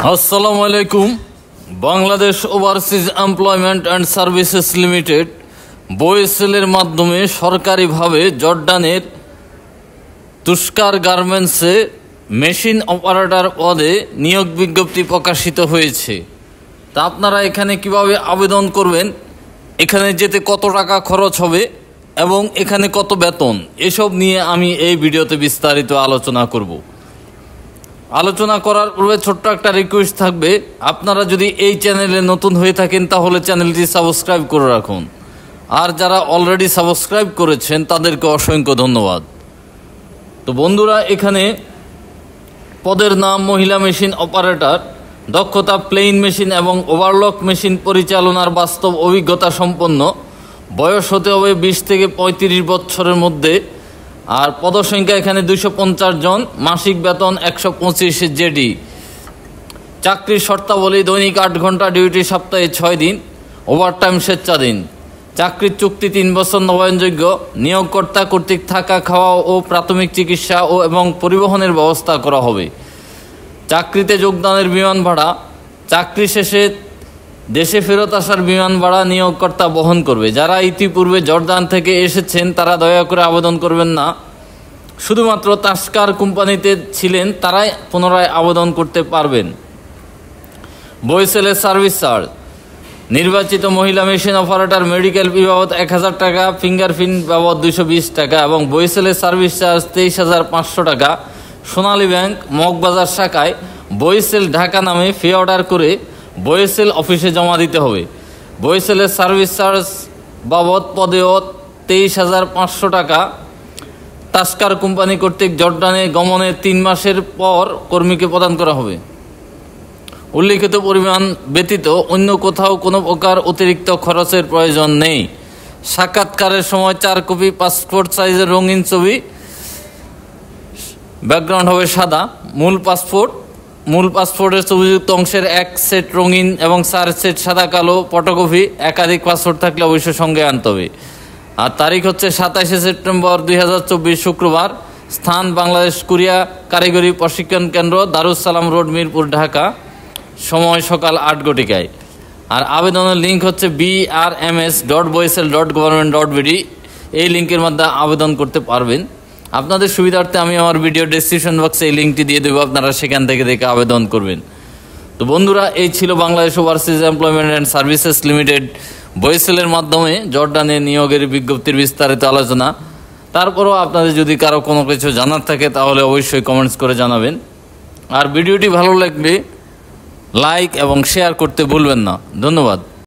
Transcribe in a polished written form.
আসসালামু আলাইকুম। Bangladesh overseas employment and services limited বয়েসেলের মাধ্যমে সরকারিভাবে জর্ডানের তুষকার গার্মেন্টসে মেশিন অপারেটর পদে নিয়োগ বিজ্ঞপ্তি প্রকাশিত হয়েছে। তা আপনারা এখানে কিভাবে আবেদন করবেন, এখানে যেতে কত টাকা খরচ হবে এবং এখানে কত বেতন, এসব নিয়ে আমি এই ভিডিওতে বিস্তারিত আলোচনা করব। আলোচনা করার পূর্বে ছোট্ট একটা রিকোয়েস্ট থাকবে, আপনারা যদি এই চ্যানেলে নতুন হয়ে থাকেন তাহলে চ্যানেলটি সাবস্ক্রাইব করে রাখুন, আর যারা অলরেডি সাবস্ক্রাইব করেছেন তাদেরকে অসংখ্য ধন্যবাদ। তো বন্ধুরা, এখানে পদের নাম মহিলা মেশিন অপারেটর, দক্ষতা প্লেইন মেশিন এবং ওভারলক মেশিন পরিচালনার বাস্তব অভিজ্ঞতা সম্পন্ন, বয়স হতে হবে 20 থেকে 35 বছরের মধ্যে, আর পদসংখ্যা এখানে 250 জন, মাসিক বেতন 125 জেডি। চাকরির শর্তাবলী: দৈনিক 8 ঘন্টা ডিউটি, সপ্তাহে 6 দিন, ওভারটাইম স্বেচ্ছাধীন। চাকরির চুক্তি 3 বছর নবায়নযোগ্য। নিয়োগকর্তা কর্তৃক থাকা, খাওয়া ও প্রাথমিক চিকিৎসা এবং পরিবহনের ব্যবস্থা করা হবে। চাকরিতে যোগদানের বিমান ভাড়া: চাকরি শেষে দেশে ফেরত আসার বিমান ভাড়া নিয়োগকর্তা বহন করবে। যারা ইতিপূর্বে জর্দান থেকে এসেছেন তারা দয়া করে আবেদন করবেন না। শুধুমাত্র তাস্কার কোম্পানিতে ছিলেন তারাই পুনরায় আবেদন করতে পারবেন। বয়েসেলের সার্ভিস চার্জ: নির্বাচিত মহিলা মেশিন অপারেটর মেডিকেল ফি বাবদ 1000 টাকা, ফিঙ্গারপ্রিন্ট বাবদ 220 টাকা এবং বয়েসেলের সার্ভিস চার্জ 23,500 টাকা। সোনালী ব্যাংক, মগবাজার শাখায় বয়েসেল ঢাকা নামে ফি অর্ডার করে বয়েসেল অফিসে জমা দিতে হবে। বয়েসেলের সার্ভিস চার্জ বাবদ পদেও 23,500 টাকা। তাস্কার কোম্পানি কর্তৃক জর্ডানে গমনের 3 মাসের পর কর্মীকে প্রদান করা হবে। উল্লিখিত পরিমাণ ব্যতীত অন্য কোথাও কোনো প্রকার অতিরিক্ত খরচের প্রয়োজন নেই। সাক্ষাৎকারের সময় 4 কপি পাসপোর্ট সাইজের রঙিন ছবি, ব্যাকগ্রাউন্ড হবে সাদা। মূল পাসপোর্টের ছবিযুক্ত অংশের 1 সেট রঙিন এবং 4 সেট সাদা কালো ফটোকপি। একাধিক পাসপোর্ট থাকলে অবশ্যই সঙ্গে আনতে হবে। আর তারিখ হচ্ছে 27 সেপ্টেম্বর 2024 শুক্রবার। স্থান বাংলাদেশ কোরিয়া কারিগরি প্রশিক্ষণ কেন্দ্র, দারুস সালাম রোড, মিরপুর, ঢাকা। সময় সকাল 8 ঘটিকায়। আর আবেদনের লিঙ্ক হচ্ছে brms.boesel.government.bd। এই লিঙ্কের মাধ্যমে আবেদন করতে পারবেন। আপনাদের সুবিধার্থে আমি আমার ভিডিও ডেসক্রিপশন বক্সে এই লিঙ্কটি দিয়ে দেবো, আপনারা সেখান থেকে দেখে আবেদন করবেন। তো বন্ধুরা, এই ছিল Bangladesh overseas employment and services limited বয়েসেলের মাধ্যমে জর্ডানে নিয়োগের বিজ্ঞপ্তির বিস্তারিত আলোচনা। তারপরও আপনাদের যদি কারো কোনো কিছু জানার থাকে তাহলে অবশ্যই কমেন্টস করে জানাবেন। আর ভিডিওটি ভালো লাগলে লাইক এবং শেয়ার করতে ভুলবেন না। ধন্যবাদ।